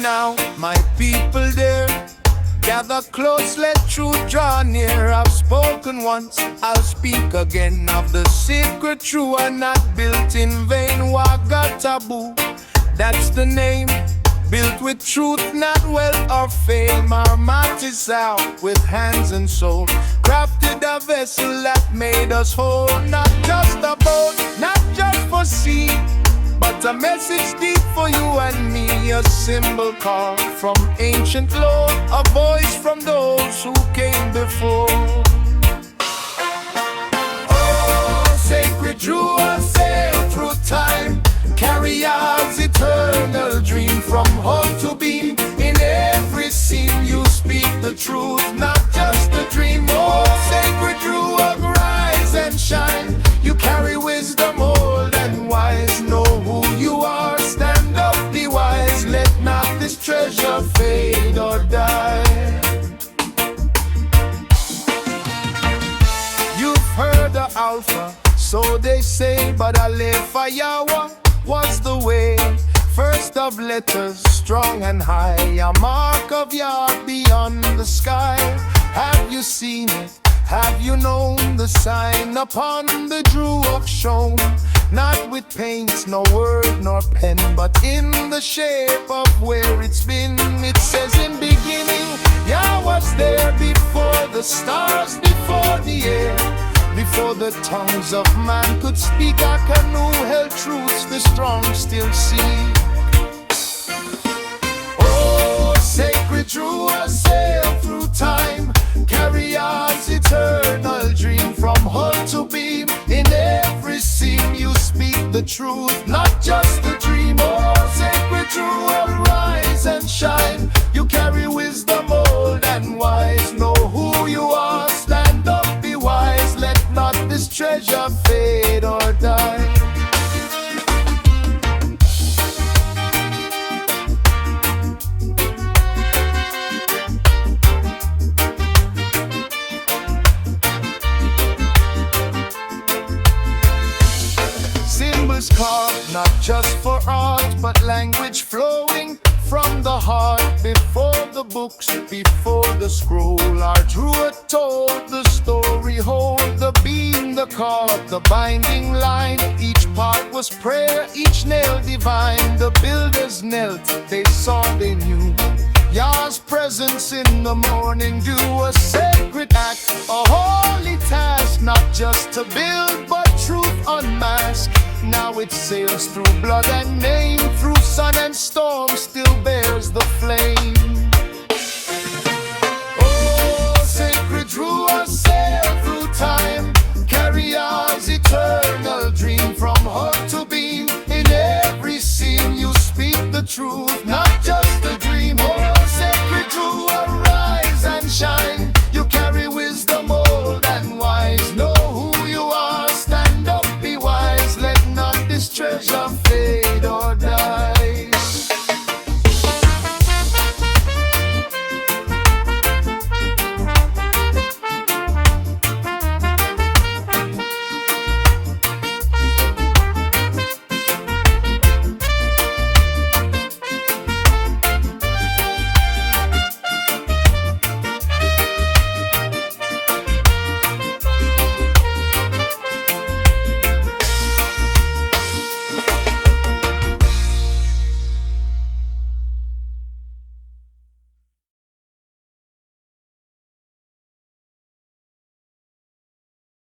now, my people there. Gather close, let truth draw near. I've spoken once, I'll speak again of the sacred Drua, not built in vain. JjVuatalevu, that's the name. Built with truth, not wealth or fame. Our mat is out with hands and soul. Crafted a vessel that made us whole. Not just a boat, not just for sea, but a message deep for you and me. A symbol called from ancient lore, a voice from those who came before. Oh, sacred Drua, sail through time. Carry God's eternal dream from hope to beam. In every scene you speak the truth, not just a dream. Oh, sacred Drua, rise and shine. You carry wisdom old and wise. Know who you are, stand up, be wise. Let not this treasure fade or die. You've heard the Alpha, so they say, but Alefayawa was the way. First of letters, strong and high, a mark of Yah beyond the sky. Have you seen it? Have you known the sign upon the Drua shown? Not with paints, no word nor pen, but in the shape of where it's been. It says in beginning, Yah was there before the stars, before the air. Before the tongues of man could speak, our canoe held truths the strong still see. Oh, sacred Drua, sail through time. Carry God's eternal dream from hull to beam. In every scene you speak the truth, not just a dream. Oh, sacred Drua, rise and shine. You carry wisdom old and wise. Know who you are, stand up, be wise. Let not this treasure fade or die. Symbols carved not just for art, but language flowing from the heart. Before the books, before the scroll, our Drua told the story whole. The beam, the cord, the binding line, each part was prayer, each nail divine. The builders knelt, they saw, they knew Yah's presence in the morning dew. A sacred act, a holy task, not just to build, but truth unmasked. Now it sails through blood and name, through sun and storm, still bears the flame.